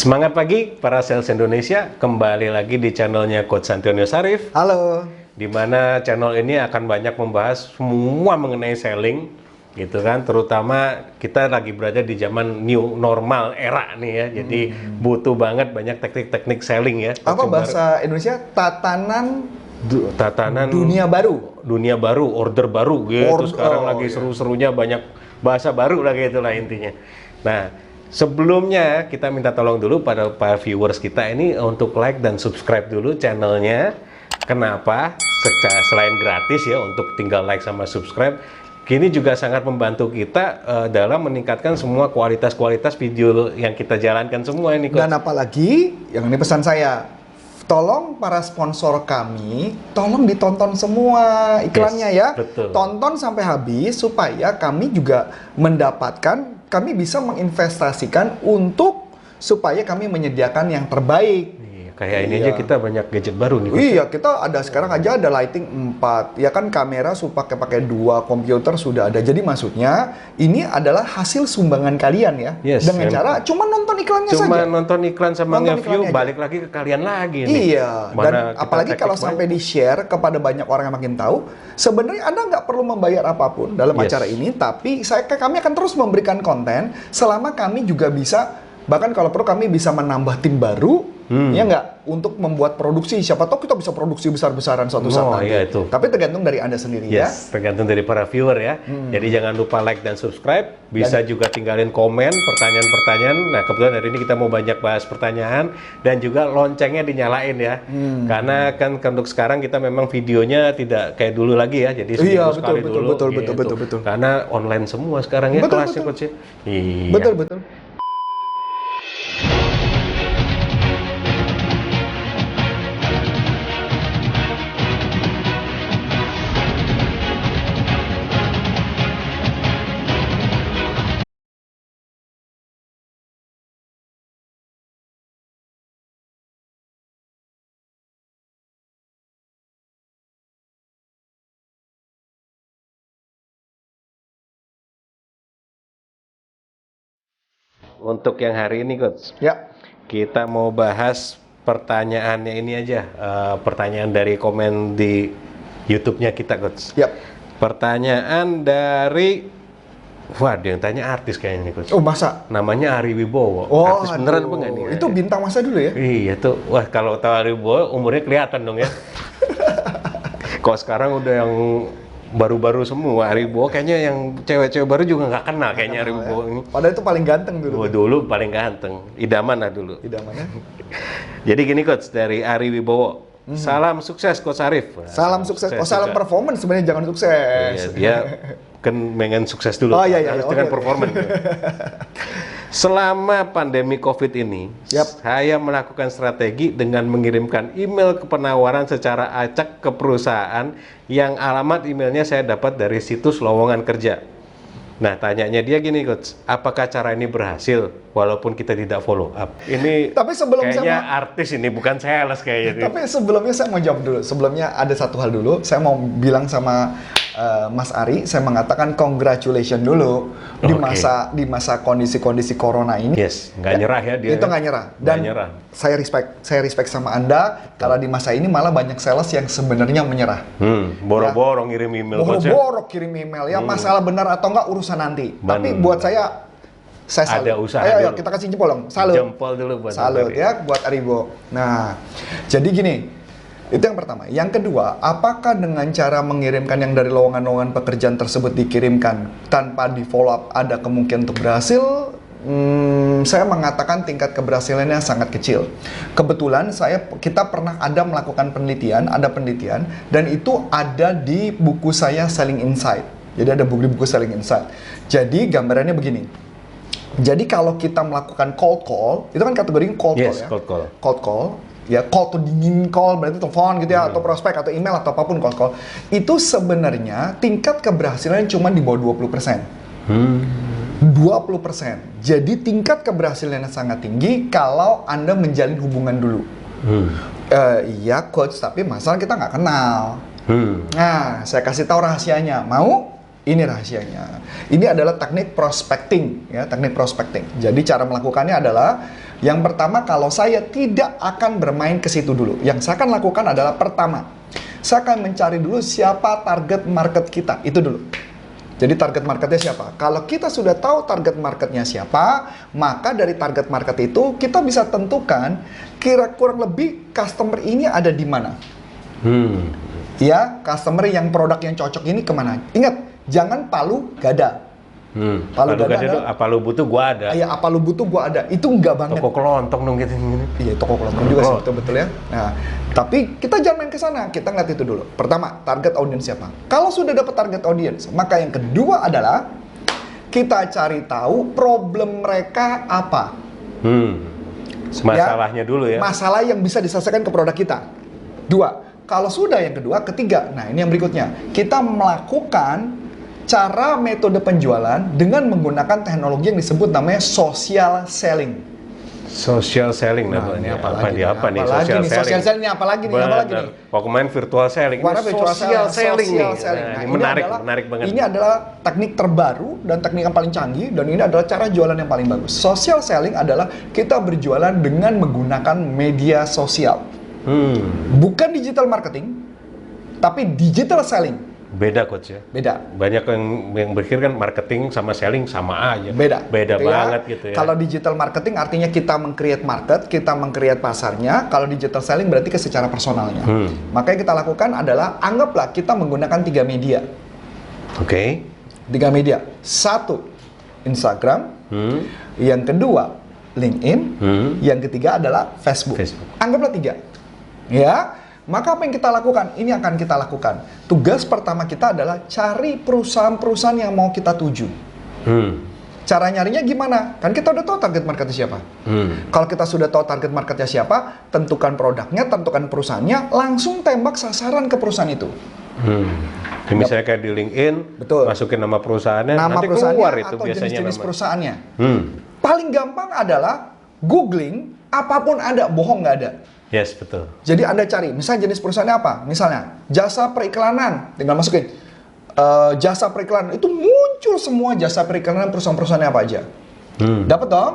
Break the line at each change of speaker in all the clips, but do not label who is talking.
Semangat pagi para sales Indonesia, kembali lagi di channelnya Coach Antonio Sarif.
Halo.
Di mana channel ini akan banyak membahas semua mengenai selling, gitu kan. Terutama kita lagi berada di zaman new normal era nih ya. Jadi butuh banget banyak teknik-teknik selling ya.
Apa bahasa Indonesia? Tatanan dunia baru,
order baru gitu. Sekarang lagi seru-serunya banyak bahasa baru lagi itulah intinya. Nah, sebelumnya kita minta tolong dulu pada para viewers kita ini untuk like dan subscribe dulu channelnya. Kenapa? Selain gratis ya untuk tinggal like sama subscribe, kini juga sangat membantu kita dalam meningkatkan semua kualitas video yang kita jalankan semua ini, Coach.
Dan apalagi yang ini pesan saya, tolong para sponsor kami, tolong ditonton semua iklannya ya.
Betul.
Tonton sampai habis supaya kami juga kami bisa menginvestasikan supaya kami menyediakan yang terbaik.
Kayak ini aja kita banyak gadget baru nih.
Iya, kita ada sekarang aja ada lighting 4. Ya kan kamera pakai 2, komputer sudah ada. Jadi maksudnya ini adalah hasil sumbangan kalian ya.
Yes,
dengan cara cuma nonton iklannya saja.
Cuma nonton iklan sama nge-view, balik lagi ke kalian lagi nih.
Iya, dan apalagi kalau sampai di-share kepada banyak orang yang makin tahu, sebenarnya Anda nggak perlu membayar apapun dalam acara ini, tapi kami akan terus memberikan konten selama kami juga bisa, bahkan kalau perlu kami bisa menambah tim baru. Ya nggak, untuk membuat produksi, siapa tahu kita bisa produksi besar-besaran suatu saat nanti.
Iya itu.
Tapi tergantung dari Anda sendiri ya.
Tergantung dari para viewer ya. Jadi jangan lupa like dan subscribe. Bisa juga tinggalin komen, pertanyaan-pertanyaan. Nah kebetulan hari ini kita mau banyak bahas pertanyaan dan juga loncengnya dinyalain ya. Karena kan untuk sekarang kita memang videonya tidak kayak dulu lagi ya. Jadi seminggu sekali dulu.
Betul.
Karena online semua sekarang ya kelasnya, Coach. Iya.
Betul.
Untuk yang hari ini, Coach,
Ya.
kita mau bahas pertanyaannya ini aja. Pertanyaan dari komen di YouTube-nya kita, Coach.
Yap.
Pertanyaan dari, dia yang tanya artis kayaknya nih, Coach.
Oh, masa?
Namanya Ari Wibowo.
Oh,
artis beneran apa nggak nih?
Itu bintang masa dulu ya?
Iya tuh. Wah, kalau tahu Ari Wibowo umurnya kelihatan dong ya. Kok sekarang udah yang baru-baru semua. Ari Wibowo kayaknya yang cewek-cewek baru juga nggak kenal kayaknya Ari Wibowo ini.
Padahal itu paling ganteng dulu.
Dulu paling ganteng. Idaman lah dulu.
Idamannya.
Jadi gini, Coach, dari Ari Wibowo. Salam sukses, Coach Arif.
Salam sukses. Salam performance sebenarnya, jangan sukses.
Iya, dia kan pengen sukses dulu. Harus dengan performance. Selama pandemi COVID ini, saya melakukan strategi dengan mengirimkan email ke penawaran secara acak ke perusahaan yang alamat emailnya saya dapat dari situs lowongan kerja. Nah, tanyanya dia gini, Coach, apakah cara ini berhasil walaupun kita tidak follow up? Ini
tapi kayaknya
artis ini, bukan sales kayaknya.
Tapi sebelumnya saya mau jawab dulu. Sebelumnya ada satu hal dulu. Saya mau bilang sama Mas Ari, saya mengatakan congratulations dulu di masa kondisi corona ini.
Yes, nggak nyerah ya dia.
Itu nggak nyerah. Dan saya respect sama Anda karena di masa ini malah banyak sales yang sebenarnya menyerah.
Boro-boro ngirim email.
Boro-boro kirim email ya, masalah benar atau enggak urusan nanti. Tapi buat saya salut.
Ada usaha.
Ayo kita kasih jempol dong. Salut.
Jempol dulu buat
salut ya buat Aribo. Nah, jadi gini. Itu yang pertama. Yang kedua, apakah dengan cara mengirimkan yang dari lowongan-lowongan pekerjaan tersebut dikirimkan tanpa di follow up ada kemungkinan untuk berhasil? Saya mengatakan tingkat keberhasilannya sangat kecil. Kebetulan kita pernah melakukan penelitian, dan itu ada di buku saya Selling Insight. Jadi ada buku Selling Insight. Jadi gambarannya begini. Jadi kalau kita melakukan cold call, itu kan kategorinya cold call ya. Cold call. Ya, call to dingin call, berarti telepon gitu ya, atau prospek, atau email, atau apapun cold call. Itu sebenarnya tingkat keberhasilannya cuma di bawah 20%. 20%. Jadi tingkat keberhasilannya sangat tinggi kalau Anda menjalin hubungan dulu. Iya coach, tapi masalah kita nggak kenal. Nah, saya kasih tahu rahasianya. Mau? Ini rahasianya. Ini adalah teknik prospecting, ya, teknik prospecting. Jadi cara melakukannya adalah Yang pertama, kalau saya tidak akan bermain ke situ dulu. Yang saya akan lakukan adalah pertama, saya akan mencari dulu siapa target market kita. Itu dulu. Jadi target marketnya siapa? Kalau kita sudah tahu target marketnya siapa, maka dari target market itu kita bisa tentukan kira kurang lebih customer ini ada di mana. Ya, customer yang produk yang cocok ini kemana? Ingat, jangan palu gada.
Palu gada itu apa lu butuh gua ada.
Iya, apa lu butuh gua ada. Itu enggak banget.
Toko kelontong dong gitu.
Iya, toko kelontong juga sih, betul-betul ya. Nah, tapi kita jangan main ke sana. Kita ngeliat itu dulu. Pertama, target audience siapa? Kalau sudah dapat target audience, maka yang kedua adalah kita cari tahu problem mereka apa.
Masalahnya
ya,
dulu ya.
Masalah yang bisa diselesaikan ke produk kita. Dua. Kalau sudah yang kedua, ketiga. Nah, ini yang berikutnya. Kita melakukan cara metode penjualan dengan menggunakan teknologi yang disebut namanya social selling.
Social selling namanya. Apa nih social selling?
Social selling ini apa lagi nih?
Mau kemarin virtual selling.
Social selling nih.
Nah, menarik banget.
Ini adalah teknik terbaru dan teknik yang paling canggih, dan ini adalah cara jualan yang paling bagus. Social selling adalah kita berjualan dengan menggunakan media sosial. Bukan digital marketing, tapi digital selling.
Beda coach ya.
Beda.
Banyak yang berpikir kan marketing sama selling sama aja.
gitu
Beda banget gitu ya.
Kalau digital marketing artinya kita meng-create market, kita meng-create pasarnya. Kalau digital selling berarti ke secara personalnya. Maka yang kita lakukan adalah anggaplah kita menggunakan 3 media.
Oke.
3 media. 1, Instagram. Yang kedua, LinkedIn. Yang ketiga adalah Facebook. Anggaplah 3. Ya. Maka apa yang kita lakukan? Ini akan kita lakukan. Tugas pertama kita adalah cari perusahaan-perusahaan yang mau kita tuju. Cara nyarinya gimana? Kan kita udah tahu target marketnya siapa. Kalau kita sudah tahu target marketnya siapa, tentukan produknya, tentukan perusahaannya, langsung tembak sasaran ke perusahaan itu.
Misalnya kayak di LinkedIn,
betul,
masukin nama perusahaannya,
nama
nanti
perusahaannya
keluar itu
atau
biasanya
jenis-jenis perusahaannya.
Paling
gampang adalah googling, apapun ada, bohong nggak ada.
Yes, betul.
Jadi Anda cari, misalnya jenis perusahaannya apa? Misalnya, jasa periklanan, tinggal masukin jasa periklanan, itu muncul semua jasa periklanan perusahaan-perusahaannya apa aja. Dapat dong?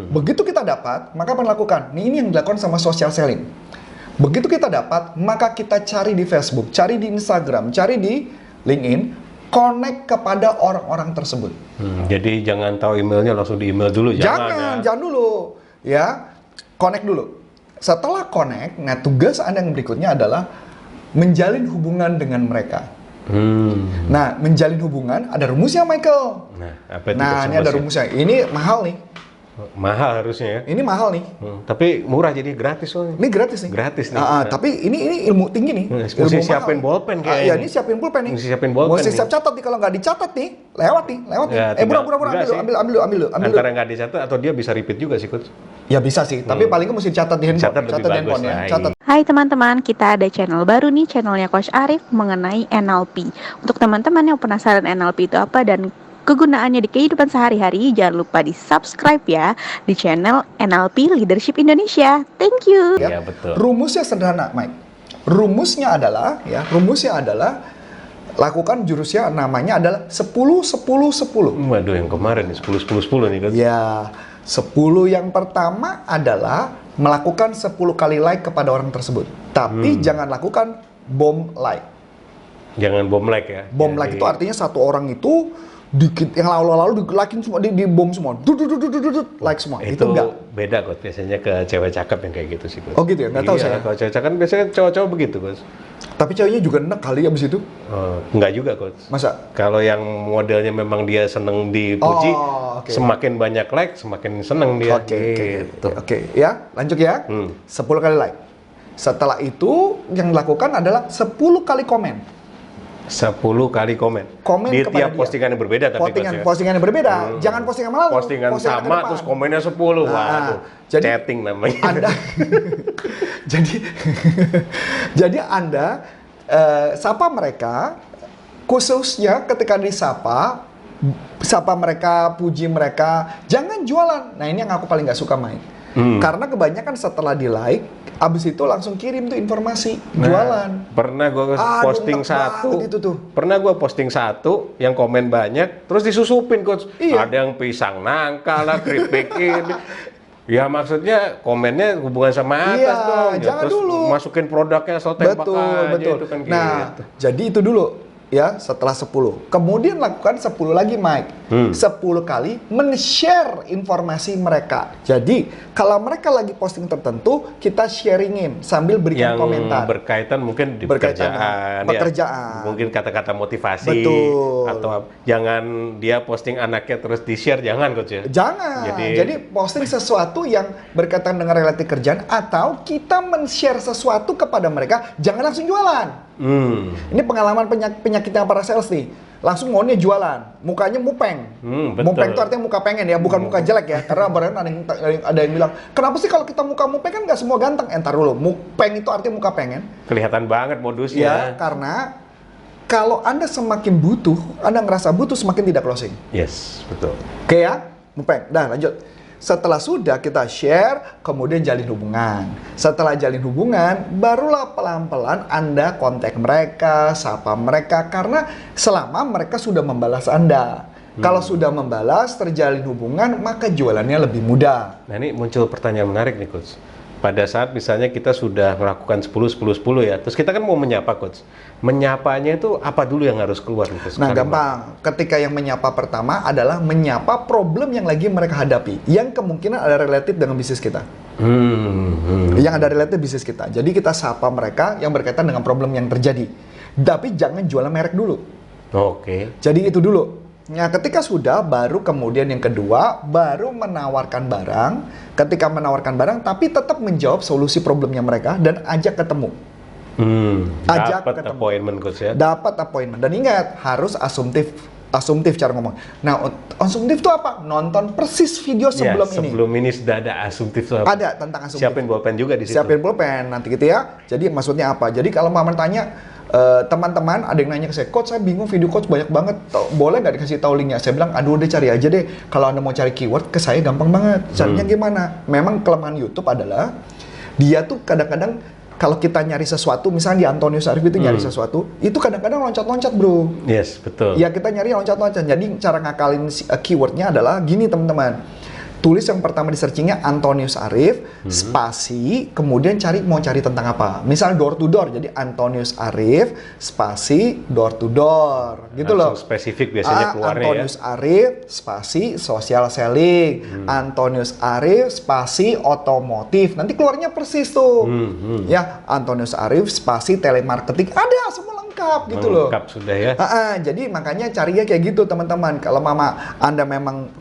Begitu kita dapat, maka apa yang dilakukan? Ini yang dilakukan sama social selling. Begitu kita dapat, maka kita cari di Facebook, cari di Instagram, cari di LinkedIn, connect kepada orang-orang tersebut.
Jadi jangan tahu emailnya langsung di email dulu.
Jangan dulu. Ya, connect dulu. Setelah connect, nah tugas Anda yang berikutnya adalah menjalin hubungan dengan mereka. Nah, menjalin hubungan ada rumusnya, Michael. Nah, ini ada rumusnya. Ini mahal nih.
Mahal harusnya ya.
Ini mahal nih.
Tapi murah jadi gratis soalnya.
Ini gratis nih.
Gratis nih.
Tapi ini ilmu tinggi nih.
Mesti siapin bolpen kayaknya.
Ini siapin bolpen nih.
Mesti siapin bolpen.
Mesti siap catat nih, kalau nggak dicatat nih, lewat nih. Ambil dulu.
Antara nggak dicatat atau dia bisa repeat juga sih, Coach.
Ya bisa sih, tapi paling nggak mesti catat di handphone.
Catat lebih bagus
ya.
Catat.
Hai teman-teman, kita ada channel baru nih, channelnya Coach Arif mengenai NLP. Untuk teman-teman yang penasaran NLP itu apa dan kegunaannya di kehidupan sehari-hari, jangan lupa di subscribe ya di channel NLP Leadership Indonesia. Thank you.
Ya, betul.
Rumusnya sederhana, Mike. Rumusnya adalah lakukan jurusnya namanya adalah 10-10-10.
Waduh, yang kemarin 10-10-10 nih kan.
Ya, 10 yang pertama adalah melakukan 10 kali like kepada orang tersebut. Tapi jangan lakukan bom like.
Jangan bom like ya.
Bom like itu artinya satu orang itu dikit yang lalu di-like semua, di bom semua, like semua. Itu enggak.
Beda kok biasanya ke cewek cakep yang kayak gitu sih, Coach.
Oh gitu ya, nggak tahu saya.
Kalau cewek cakep kan biasanya cowok-cowok begitu, Coach.
Tapi ceweknya juga enak kali abis itu.
Enggak juga, Coach.
Masa?
Kalau yang modelnya memang dia seneng dipuji, semakin banyak like, semakin seneng dia.
Oke. Ya, lanjut ya. 10 kali like. Setelah itu yang dilakukan adalah 10 kali komen.
10 kali komen di tiap postingan yang berbeda, tapi
postingan yang berbeda. Jangan postingan malah
postingan sama terus komennya 10. Waduh, chatting namanya.
Anda jadi Anda sapa mereka, khususnya ketika disapa mereka, puji mereka, jangan jualan. Nah, ini yang aku paling nggak suka, main. Karena kebanyakan setelah di like, abis itu langsung kirim tuh informasi jualan.
Pernah gue posting satu, yang komen banyak, terus disusupin, Coach.
Iya.
Ada yang pisang nangka lah, keripik ini. Ya maksudnya komennya hubungan sama atas
Iya,
dong. Ya,
jangan
terus
dulu.
masukin produknya so tembak
Betul,
aja
betul.
itu kan
Nah,
gitu.
jadi itu dulu ya setelah 10. Kemudian lakukan 10 lagi, Mike. 10 kali men-share informasi mereka. Jadi, kalau mereka lagi posting tertentu, kita sharingin sambil berikan
Yang
komentar.
berkaitan mungkin di
Berkaitan
pekerjaan,
dengan pekerjaan.
ya. Mungkin kata-kata motivasi.
Betul.
Atau jangan dia posting anaknya terus di-share, jangan coach ya.
Jangan.
Jadi-
Jadi posting sesuatu yang berkaitan dengan relasi kerjaan atau kita men-share sesuatu kepada mereka, jangan langsung jualan. Ini pengalaman penyakitnya para sales nih. Langsung maunya jualan, mukanya mupeng.
Betul.
Mupeng itu artinya muka pengen ya, bukan muka jelek ya. Karena barangkali ada yang bilang, kenapa sih kalau kita muka mupeng kan nggak semua ganteng? Entar dulu, mupeng itu artinya muka pengen.
Kelihatan banget
Ya,
modusnya.
karena kalau Anda semakin butuh, Anda ngerasa butuh semakin tidak closing.
Yes, betul.
Oke ya, mupeng. Nah, lanjut. Setelah sudah kita share, kemudian jalin hubungan. Setelah jalin hubungan, barulah pelan-pelan Anda kontak mereka, sapa mereka, karena selama mereka sudah membalas Anda. Kalau sudah membalas, terjalin hubungan, maka jualannya lebih mudah.
Nah ini muncul pertanyaan menarik nih coach. Pada saat misalnya kita sudah melakukan 10 ya, terus kita kan mau menyapa coach. Menyapanya itu apa dulu yang harus keluar nih coach?
Nah, gampang. Ketika yang menyapa pertama adalah menyapa problem yang lagi mereka hadapi, yang kemungkinan ada relatif dengan bisnis kita. Yang ada relatif bisnis kita. Jadi kita sapa mereka yang berkaitan dengan problem yang terjadi. Tapi jangan jualan merek dulu.
Oke.
Jadi itu dulu. Nah, ketika sudah, baru kemudian yang kedua, baru menawarkan barang. Ketika menawarkan barang, tapi tetap menjawab solusi problemnya mereka dan ajak ketemu. Ajak
Dapat
ketemu.
appointment coach ya.
Dapat appointment. Dan ingat, harus asumtif cara ngomong. Nah, asumtif itu apa? Nonton persis video sebelum
Ya,
ini.
sebelum ini sudah ada asumtif tuh apa?
Ada tentang asumtif.
Siapin bolpen juga di situ.
Siapin pulpen nanti gitu ya. Jadi maksudnya apa? Jadi kalau mama tanya, teman-teman ada yang nanya ke saya, coach saya bingung video coach banyak banget, boleh nggak dikasih tahu linknya? Saya bilang, aduh udah cari aja deh. Kalau Anda mau cari keyword ke saya gampang banget. Caranya gimana? Memang kelemahan YouTube adalah dia tuh kadang-kadang kalau kita nyari sesuatu, misalnya di Antonius Arif itu nyari sesuatu, itu kadang-kadang loncat-loncat bro.
Yes, betul.
Ya kita nyari loncat-loncat. Jadi cara ngakalin keywordnya adalah gini teman-teman. Tulis yang pertama di searchingnya Antonius Arif, spasi, kemudian mau cari tentang apa. Misal door to door, jadi Antonius Arif, spasi, door to door. Gitu
Langsung
loh.
spesifik biasanya keluarnya
Antonius Arif, spasi, social selling. Antonius Arif, spasi, otomotif. Nanti keluarnya persis tuh. Ya, Antonius Arif, spasi, telemarketing. Ada, semua lengkap gitu loh.
Lengkap sudah ya.
Jadi makanya carinya kayak gitu teman-teman. Kalau Anda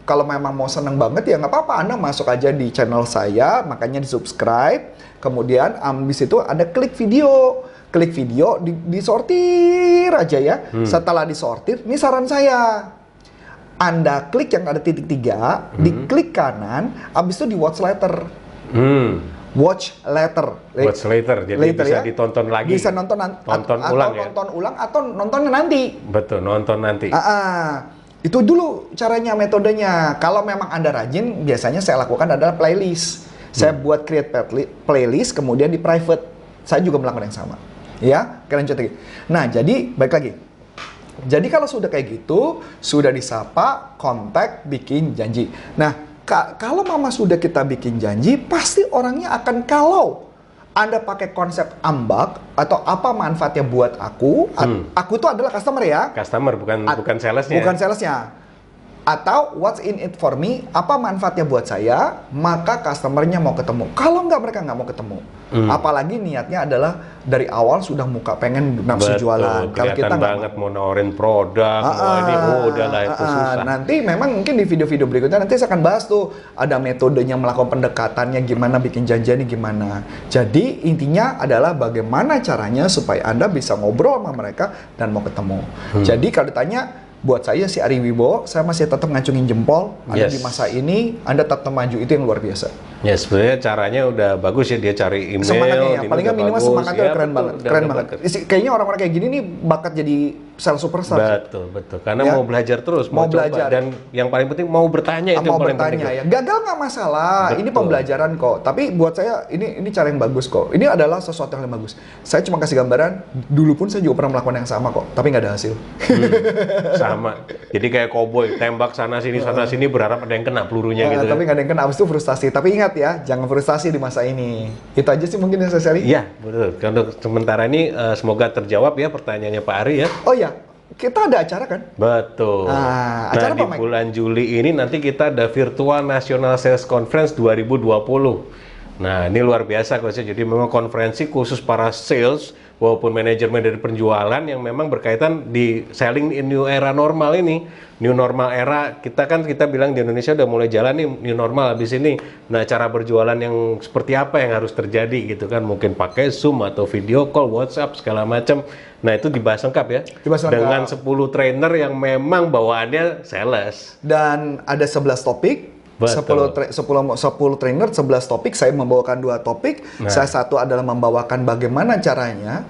kalau memang mau seneng banget ya nggak apa-apa, Anda masuk aja di channel saya, makanya di subscribe. Kemudian abis itu ada klik video, disortir aja ya. Setelah disortir, ini saran saya. Anda klik yang ada titik 3, diklik kanan, abis itu di watch later. Watch later,
jadi bisa ditonton lagi.
Bisa nonton
ulang ya.
Nonton ulang atau nontonnya nanti.
Betul, nonton nanti.
Itu dulu caranya, metodenya. Kalau memang Anda rajin, biasanya saya lakukan adalah playlist. Saya buat create playlist, kemudian di private. Saya juga melakukan yang sama. Ya, kalian contoh lagi. Nah, jadi baik lagi. Jadi kalau sudah kayak gitu, sudah disapa, kontak, bikin janji. Nah, kalau mama sudah kita bikin janji, pasti orangnya akan kalau Anda pakai konsep ambak atau apa manfaatnya buat aku, aku itu adalah customer ya.
Customer bukan salesnya.
Bukan salesnya. Atau what's in it for me, apa manfaatnya buat saya, maka customernya mau ketemu. Kalau mereka nggak mau ketemu. Apalagi niatnya adalah dari awal sudah muka pengen nafsu jualan. Kalau kita nggak
banget mau nawarin produk, ini udahlah itu susah.
Nanti memang mungkin di video-video berikutnya nanti saya akan bahas tuh ada metodenya melakukan pendekatannya gimana, bikin janjiannya gimana. Jadi intinya adalah bagaimana caranya supaya Anda bisa ngobrol sama mereka dan mau ketemu. Jadi kalau ditanya, buat saya si Ari Wibowo, saya masih tetap ngacungin jempol. Ada di masa ini, Anda tetap maju, itu yang luar biasa.
Ya sebenarnya caranya udah bagus ya, dia cari email.
Semangatnya ya, paling nggak minimal semangatnya
ya,
keren banget. Keren banget. Kayaknya orang-orang kayak gini nih bakat jadi sales superstar.
Betul. Karena mau belajar terus, mau coba.
belajar.
Dan yang paling penting mau bertanya, itu yang paling penting.
Ya. Gagal nggak masalah, ini pembelajaran kok. Tapi buat saya ini cara yang bagus kok. Ini adalah sesuatu yang bagus. Saya cuma kasih gambaran, dulu pun saya juga pernah melakukan yang sama kok, tapi nggak ada hasil.
Sama. Jadi kayak koboi, tembak sana sini berharap ada yang kena pelurunya gitu.
Tapi nggak ada yang kena, abis itu frustasi. Tapi ingat, ingat ya, jangan frustasi di masa ini. Itu aja sih mungkin yang saya share.
Iya, betul. Untuk sementara ini semoga terjawab ya pertanyaannya Pak Ari ya.
Oh ya, kita ada acara kan?
Betul.
Nah,
Nah,
acara
di
apa, Mike?
bulan Juli ini nanti kita ada Virtual National Sales Conference 2020. Nah, ini luar biasa Coach. Jadi memang konferensi khusus para sales walaupun manajemen dari penjualan yang memang berkaitan di selling in new era normal ini. New normal era, kita bilang di Indonesia udah mulai jalan nih new normal habis ini. Nah, cara berjualan yang seperti apa yang harus terjadi gitu kan? Mungkin pakai Zoom atau video call, WhatsApp segala macam. Nah, itu dibahas lengkap ya.
Dibahas lengkap.
Dengan 10 trainer yang memang bawaannya sales.
Dan ada 11 topik.
Betul.
10 trainer, 11 topik. Saya membawakan 2 topik.
Nah.
Saya satu adalah membawakan bagaimana caranya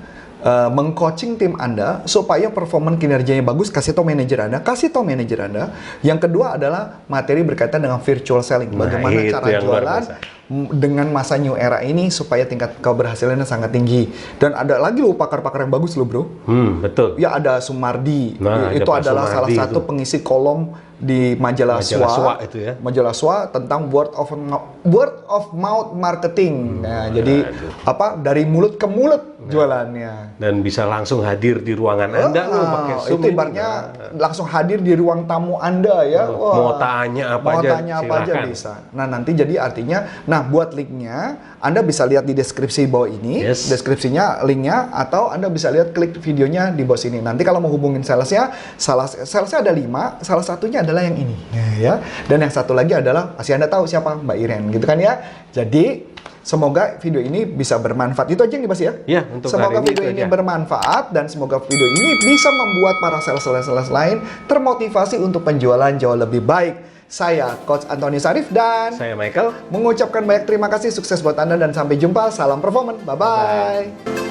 mengcoaching tim Anda supaya performa kinerjanya bagus. Kasih tahu manajer Anda. Yang kedua adalah materi berkaitan dengan virtual selling.
Nah,
Bagaimana
itu
cara
yang luar
jualan
biasa.
dengan masa new era ini supaya tingkat keberhasilannya sangat tinggi. Dan ada lagi loh pakar-pakar yang bagus loh bro.
Betul.
Ya ada Sumardi,
Nah,
itu
ada Pak
adalah salah
Sumardi
satu
itu.
pengisi kolom di majalah SWA
itu ya.
Majalah SWA tentang word of mouth marketing. Nah, jadi dari mulut ke mulut jualannya.
Dan bisa langsung hadir di ruangan Anda loh pakai Zoom
itu
ini.
ibaratnya langsung hadir di ruang tamu Anda ya.
Mau tanya apa aja, silakan.
bisa. Nah, nanti jadi artinya buat linknya Anda bisa lihat di deskripsi bawah ini,
Yes.
deskripsinya linknya, atau Anda bisa lihat klik videonya di bawah sini. Nanti kalau mau hubungin salesnya ada 5, salah satunya adalah yang ini ya. Dan yang satu lagi adalah pasti Anda tahu siapa, Mbak Iren gitu kan ya. Jadi semoga video ini bisa bermanfaat. Itu aja yang dibahas ya?
Ya, untuk
Semoga
hari
video
itu
ini
aja.
bermanfaat dan semoga video ini bisa membuat para sales lain termotivasi untuk penjualan jauh lebih baik. Saya Coach Antoni Sarif dan
Saya Michael.
mengucapkan banyak terima kasih, sukses buat Anda dan sampai jumpa. Salam performance. Bye-bye.